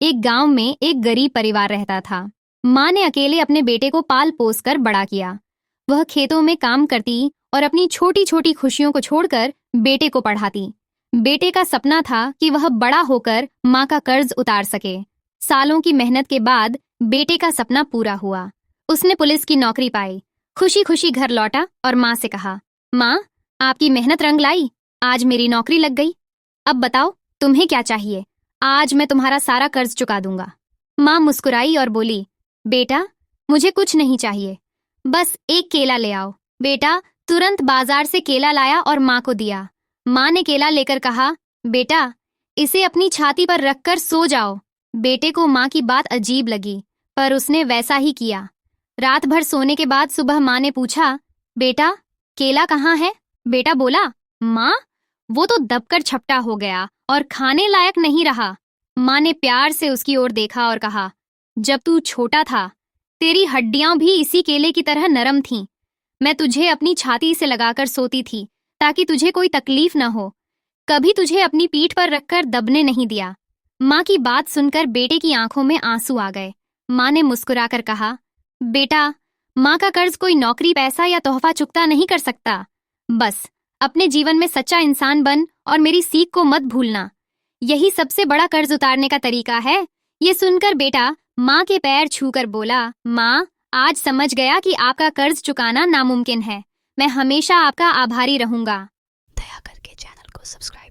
एक गांव में एक गरीब परिवार रहता था। माँ ने अकेले अपने बेटे को पाल पोस कर बड़ा किया। वह खेतों में काम करती और अपनी छोटी छोटी खुशियों को छोड़कर बेटे को पढ़ाती। बेटे का सपना था कि वह बड़ा होकर माँ का कर्ज उतार सके। सालों की मेहनत के बाद बेटे का सपना पूरा हुआ। उसने पुलिस की नौकरी पाई। खुशी खुशी घर लौटा और माँ से कहा, माँ, आपकी मेहनत रंग लाई। आज मेरी नौकरी लग गई। अब बताओ, तुम्हें क्या चाहिए? आज मैं तुम्हारा सारा कर्ज चुका दूंगा। माँ मुस्कुराई और बोली, बेटा, मुझे कुछ नहीं चाहिए, बस एक केला ले आओ। बेटा तुरंत बाजार से केला लाया और माँ को दिया। माँ ने केला लेकर कहा, बेटा, इसे अपनी छाती पर रखकर सो जाओ। बेटे को माँ की बात अजीब लगी, पर उसने वैसा ही किया। रात भर सोने के बाद सुबह माँ ने पूछा, बेटा, केला कहाँ है? बेटा बोला, माँ, वो तो दबकर छपटा हो गया और खाने लायक नहीं रहा। माँ ने प्यार से उसकी ओर देखा और कहा, जब तू छोटा था, तेरी हड्डियां भी इसी केले की तरह नरम थीं। मैं तुझे अपनी छाती से लगाकर सोती थी ताकि तुझे कोई तकलीफ न हो। कभी तुझे अपनी पीठ पर रखकर दबने नहीं दिया। माँ की बात सुनकर बेटे की आंखों में आंसू आ गए। माँ ने मुस्कुराकर कहा, बेटा, माँ का कर्ज कोई नौकरी, पैसा या तोहफा चुकता नहीं कर सकता। बस अपने जीवन में सच्चा इंसान बन और मेरी सीख को मत भूलना। यही सबसे बड़ा कर्ज उतारने का तरीका है। ये सुनकर बेटा माँ के पैर छूकर बोला, माँ, आज समझ गया कि आपका कर्ज चुकाना नामुमकिन है। मैं हमेशा आपका आभारी रहूंगा। दया करके चैनल को सब्सक्राइब